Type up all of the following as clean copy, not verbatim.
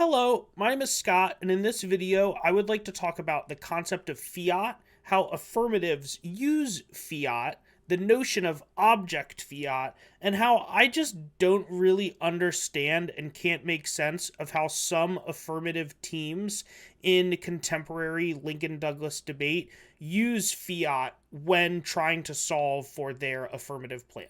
Hello, my name is Scott, and in this video, I would like to talk about the concept of fiat, how affirmatives use fiat, the notion of object fiat, and how I just don't really understand and can't make sense of how some affirmative teams in contemporary Lincoln Douglas debate use fiat when trying to solve for their affirmative plan.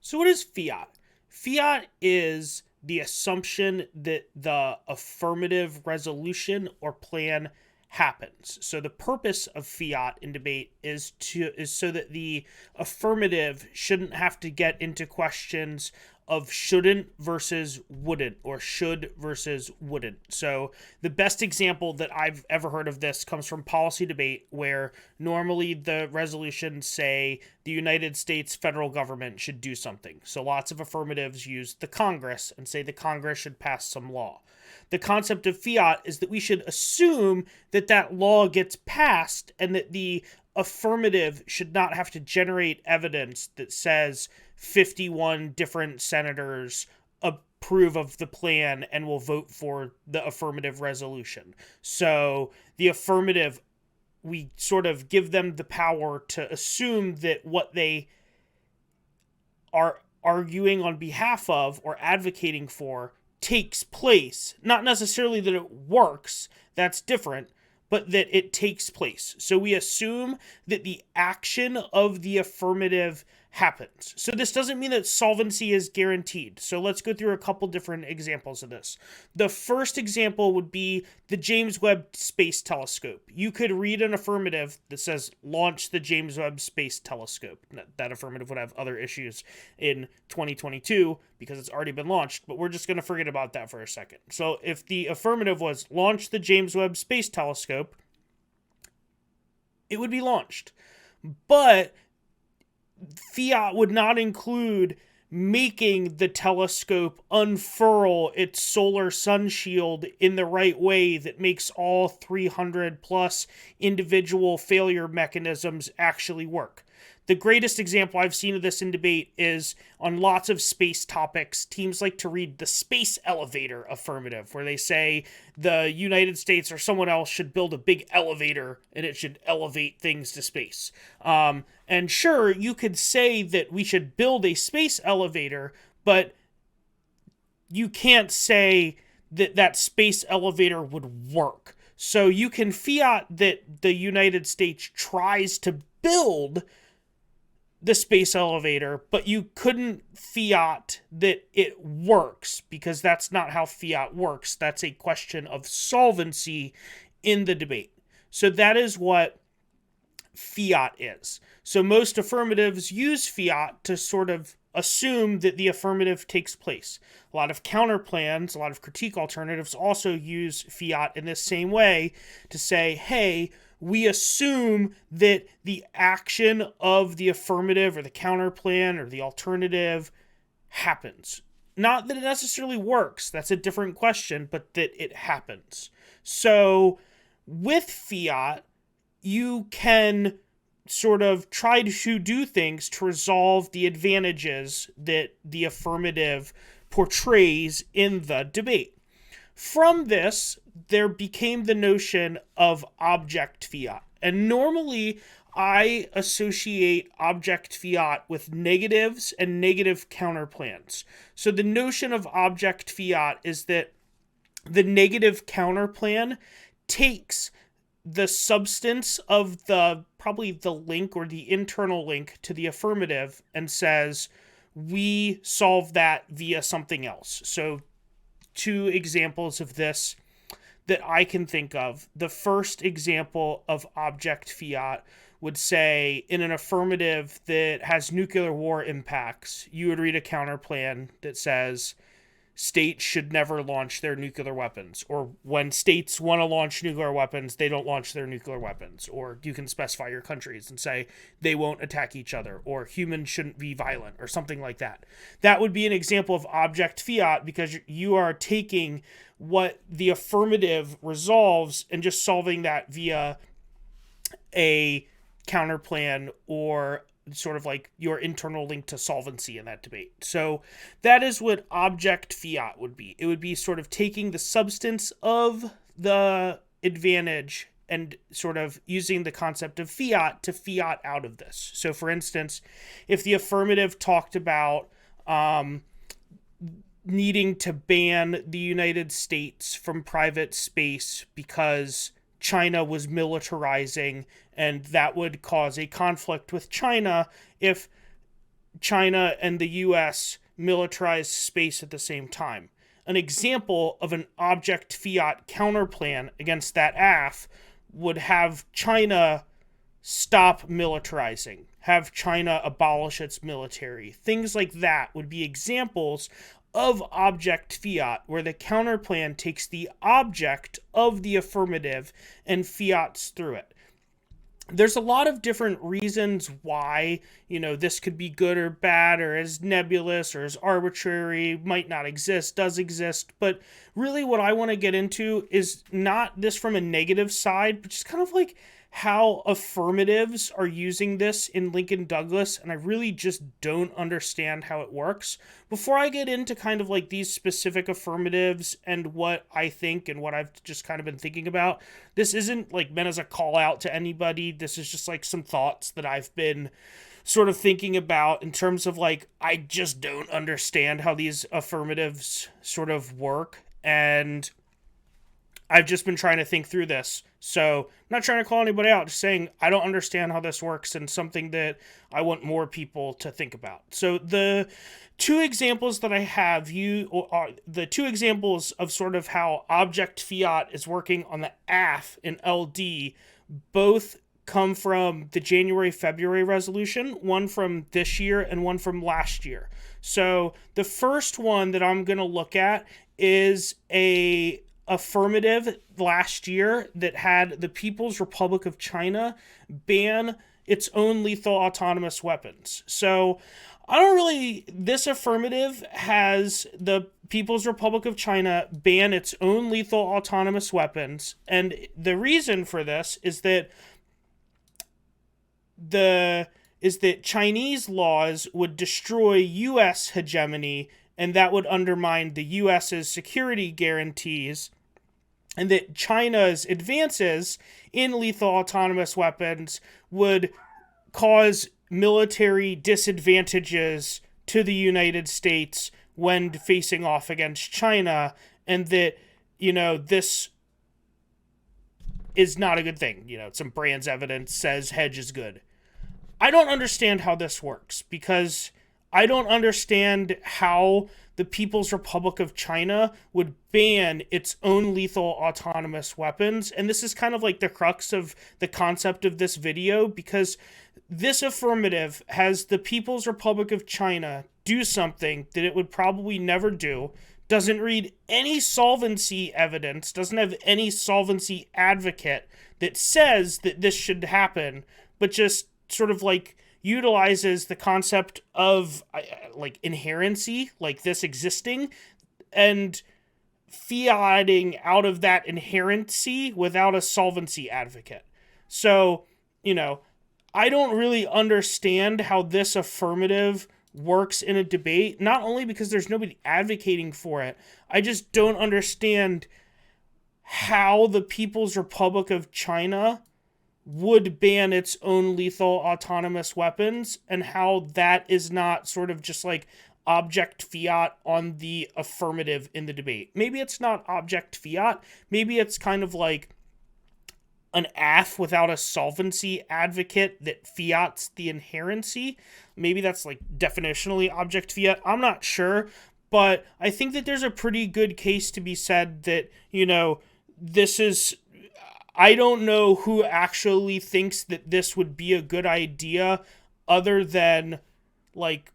So what is fiat? Fiat is the assumption that the affirmative resolution or plan happens. So the purpose of fiat in debate is so that the affirmative shouldn't have to get into questions of shouldn't versus wouldn't, or should versus wouldn't. So the best example that I've ever heard of this comes from policy debate, where normally the resolutions say the United States federal government should do something. So lots of affirmatives use the Congress and say the Congress should pass some law. The concept of fiat is that we should assume that that law gets passed and that the affirmative should not have to generate evidence that says 51 different senators approve of the plan and will vote for the affirmative resolution. So the affirmative, we sort of give them the power to assume that what they are arguing on behalf of or advocating for takes place. Not necessarily that it works, that's different, but that it takes place. So we assume that the action of the affirmative happens. So this doesn't mean that solvency is guaranteed. So let's go through a couple different examples of this. The first example would be the James Webb Space Telescope. You could read an affirmative that says launch the James Webb Space Telescope. That affirmative would have other issues in 2022 because it's already been launched, but we're just going to forget about that for a second. So if the affirmative was launch the James Webb Space Telescope, it would be launched. But fiat would not include making the telescope unfurl its solar sun shield in the right way that makes all 300 plus individual failure mechanisms actually work. The greatest example I've seen of this in debate is on lots of space topics. Teams like to read the space elevator affirmative, where they say the United States or someone else should build a big elevator and it should elevate things to space. And sure, you could say that we should build a space elevator, but you can't say that that space elevator would work. So you can fiat that the United States tries to build the space elevator, but you couldn't fiat that it works, because that's not how fiat works. That's a question of solvency in the debate. So that is what fiat is. So most affirmatives use fiat to sort of assume that the affirmative takes place. A lot of counterplans, a lot of critique alternatives also use fiat in this same way to say, hey, we assume that the action of the affirmative or the counterplan or the alternative happens. Not that it necessarily works, that's a different question, but that it happens. So with fiat, you can sort of try to do things to resolve the advantages that the affirmative portrays in the debate. From this, there became the notion of object fiat. And normally, I associate object fiat with negatives and negative counterplans. So the notion of object fiat is that the negative counterplan takes the substance of probably the link or the internal link to the affirmative and says, we solve that via something else. So two examples of this that I can think of. The first example of object fiat would say, in an affirmative that has nuclear war impacts, you would read a counterplan that says states should never launch their nuclear weapons, or when states want to launch nuclear weapons, they don't launch their nuclear weapons, or you can specify your countries and say they won't attack each other, or humans shouldn't be violent, or something like that. That would be an example of object fiat, because you are taking what the affirmative resolves and just solving that via a counterplan or sort of like your internal link to solvency in that debate. So that is what object fiat would be. It would be sort of taking the substance of the advantage and sort of using the concept of fiat to fiat out of this. So for instance, if the affirmative talked about needing to ban the United States from private space because China was militarizing, and that would cause a conflict with China if China and the US militarized space at the same time. An example of an object fiat counterplan against that AF would have China stop militarizing, have China abolish its military. Things like that would be examples of object fiat, where the counterplan takes the object of the affirmative and fiats through it. There's a lot of different reasons why, this could be good or bad, or as nebulous or as arbitrary, might not exist, does exist. But really what I want to get into is not this from a negative side, but just kind of like how affirmatives are using this in Lincoln Douglas, and I really just don't understand how it works. Before I get into kind of like these specific affirmatives and what I think and what I've just kind of been thinking about, this isn't like meant as a call out to anybody. This is just like some thoughts that I've been sort of thinking about in terms of like, I just don't understand how these affirmatives sort of work, and I've just been trying to think through this. So I'm not trying to call anybody out, just saying I don't understand how this works, and something that I want more people to think about. So the two examples that I have, the two examples of sort of how object fiat is working on the AF and LD, both come from the January-February resolution, one from this year and one from last year. So the first one that I'm going to look at is a affirmative last year that had the People's Republic of China ban its own lethal autonomous weapons. So this affirmative has the People's Republic of China ban its own lethal autonomous weapons, and the reason for this is that Chinese laws would destroy U.S. hegemony, and that would undermine the U.S.'s security guarantees, and that China's advances in lethal autonomous weapons would cause military disadvantages to the United States when facing off against China, and that, this is not a good thing. Some Brand's evidence says hedge is good. I don't understand how this works, because I don't understand how the People's Republic of China would ban its own lethal autonomous weapons. And this is kind of like the crux of the concept of this video, because this affirmative has the People's Republic of China do something that it would probably never do, doesn't read any solvency evidence, doesn't have any solvency advocate that says that this should happen, but just sort of like utilizes the concept of like inherency, like this existing, and fiating out of that inherency without a solvency advocate. So, I don't really understand how this affirmative works in a debate, not only because there's nobody advocating for it, I just don't understand how the People's Republic of China would ban its own lethal autonomous weapons, and how that is not sort of just like object fiat on the affirmative in the debate. Maybe it's not object fiat. Maybe it's kind of like an AF without a solvency advocate that fiats the inherency. Maybe that's like definitionally object fiat. I'm not sure, but I think that there's a pretty good case to be said that, this is, I don't know who actually thinks that this would be a good idea other than like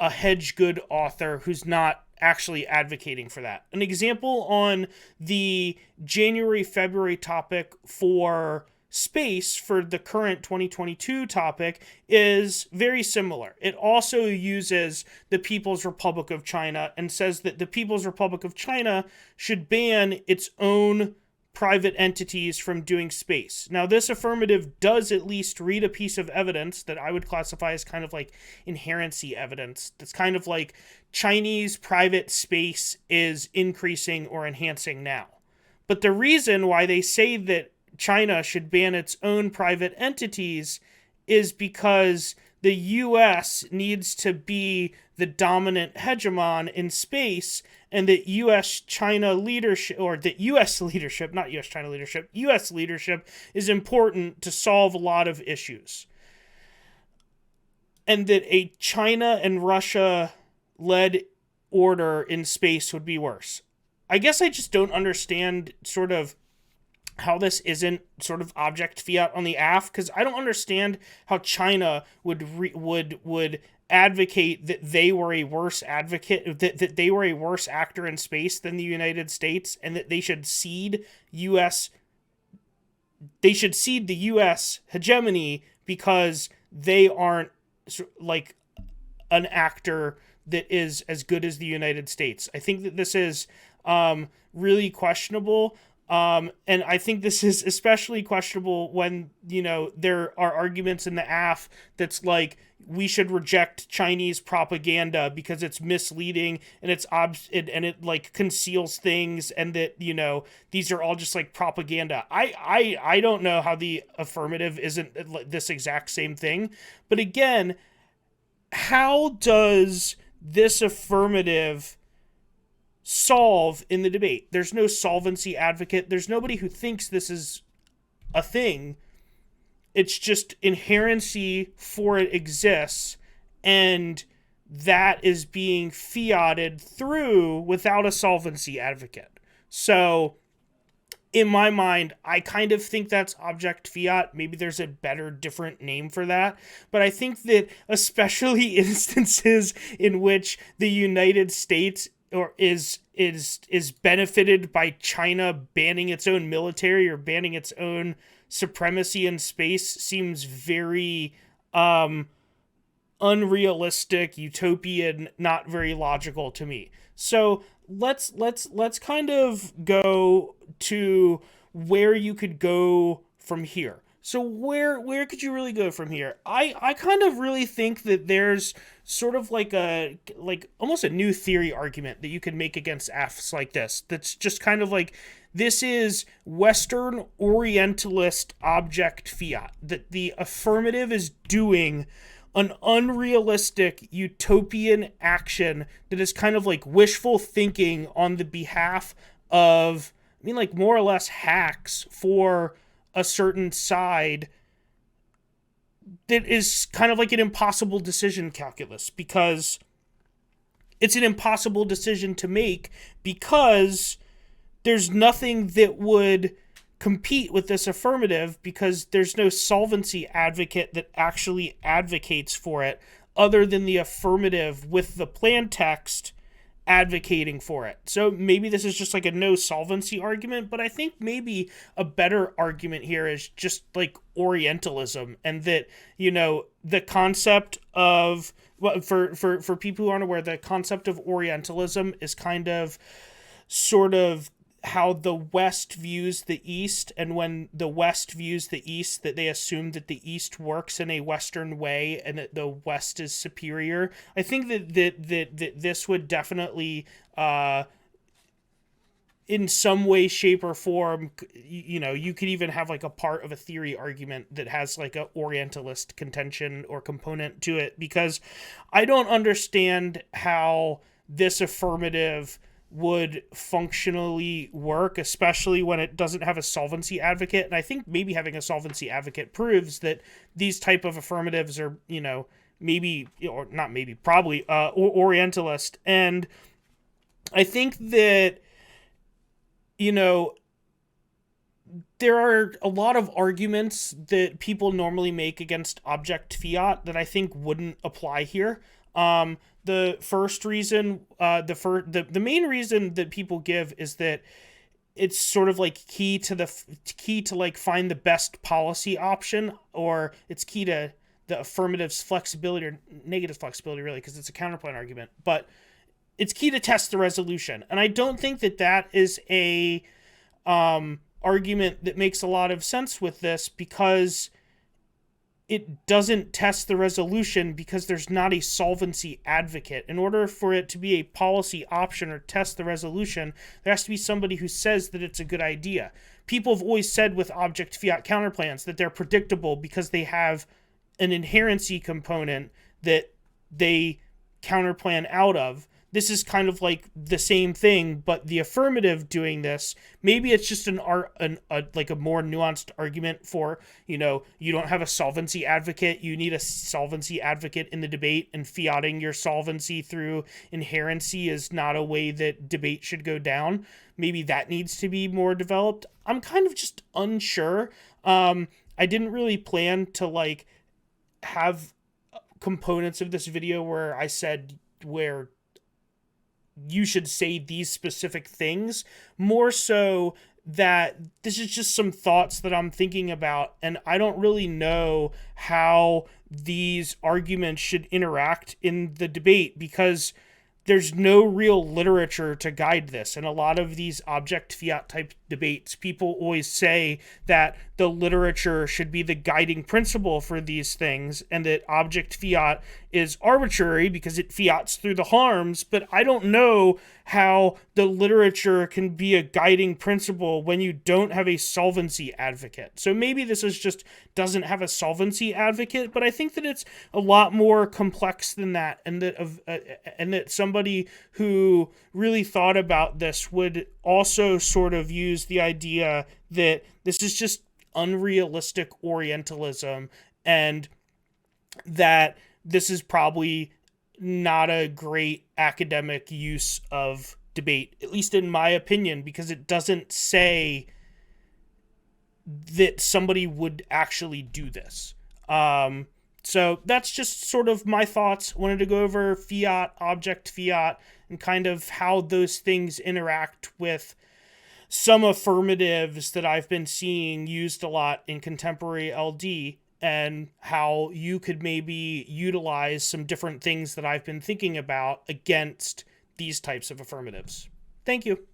a hedge good author who's not actually advocating for that. An example on the January-February topic for space for the current 2022 topic is very similar. It also uses the People's Republic of China and says that the People's Republic of China should ban its own private entities from doing space. Now, this affirmative does at least read a piece of evidence that I would classify as kind of like inherency evidence. That's kind of like Chinese private space is increasing or enhancing now. But the reason why they say that China should ban its own private entities is because the US needs to be the dominant hegemon in space, and that US-China leadership, or that US leadership, not US-China leadership, US leadership is important to solve a lot of issues. And that a China and Russia-led order in space would be worse. I guess I just don't understand sort of how this isn't sort of object fiat on the AF, because I don't understand how China would advocate that they were a worse advocate, that they were a worse actor in space than the United States, and that they should cede the US hegemony because they aren't like an actor that is as good as the United States. I think that this is really questionable. And I think this is especially questionable when, there are arguments in the AF that's like, we should reject Chinese propaganda because it's misleading and it like conceals things, and that, these are all just like propaganda. I don't know how the affirmative isn't this exact same thing. But again, how does this affirmative solve in the debate? There's no solvency advocate. There's nobody who thinks this is a thing. It's just inherency for it exists, and that is being fiated through without a solvency advocate. So in my mind, I kind of think that's object fiat. Maybe there's a better, different name for that. But I think that especially instances in which the United States is benefited by China banning its own military or banning its own supremacy in space seems very unrealistic, utopian, not very logical to me. So let's kind of go to where you could go from here. So where could you really go from here? I kind of really think that there's sort of like almost a new theory argument that you can make against Fs like this. That's just kind of like, this is Western orientalist object fiat, that the affirmative is doing an unrealistic utopian action that is kind of like wishful thinking on the behalf of, like more or less hacks for a certain side, that is kind of like an impossible decision calculus, because it's an impossible decision to make because there's nothing that would compete with this affirmative, because there's no solvency advocate that actually advocates for it other than the affirmative with the plan text advocating for it. So maybe this is just like a no solvency argument, but I think maybe a better argument here is just like orientalism, and that, the concept of, for people who aren't aware, the concept of orientalism is kind of sort of how the West views the East, and when the West views the East, that they assume that the East works in a Western way and that the West is superior. I think that this would definitely, in some way, shape, or form, you could even have like a part of a theory argument that has like a orientalist contention or component to it, because I don't understand how this affirmative would functionally work, especially when it doesn't have a solvency advocate. And I think maybe having a solvency advocate proves that these type of affirmatives are, maybe, or not maybe, probably orientalist. And I think that, there are a lot of arguments that people normally make against object fiat that I think wouldn't apply here. The first reason, the main reason that people give is that it's sort of like key to like find the best policy option, or it's key to the affirmative's flexibility or negative flexibility, really, because it's a counterplan argument, but it's key to test the resolution. And I don't think that is a argument that makes a lot of sense with this, because it doesn't test the resolution because there's not a solvency advocate. In order for it to be a policy option or test the resolution, there has to be somebody who says that it's a good idea. People have always said with object fiat counterplans that they're predictable because they have an inherency component that they counterplan out of. This is kind of like the same thing, but the affirmative doing this, maybe it's just a more nuanced argument for, you don't have a solvency advocate. You need a solvency advocate in the debate, and fiating your solvency through inherency is not a way that debate should go down. Maybe that needs to be more developed. I'm kind of just unsure. I didn't really plan to have components of this video where I said where you should say these specific things, more so that this is just some thoughts that I'm thinking about, and I don't really know how these arguments should interact in the debate because there's no real literature to guide this. And a lot of these object fiat type debates, people always say that the literature should be the guiding principle for these things, and that object fiat is arbitrary because it fiats through the harms. But I don't know how the literature can be a guiding principle when you don't have a solvency advocate. So maybe this is just doesn't have a solvency advocate, but I think that it's a lot more complex than that, and that somebody who really thought about this would also sort of use the idea that this is just unrealistic Orientalism, and that this is probably not a great academic use of debate, at least in my opinion, because it doesn't say that somebody would actually do this. So that's just sort of my thoughts. Wanted to go over fiat, object fiat, and kind of how those things interact with some affirmatives that I've been seeing used a lot in contemporary LD, and how you could maybe utilize some different things that I've been thinking about against these types of affirmatives. Thank you.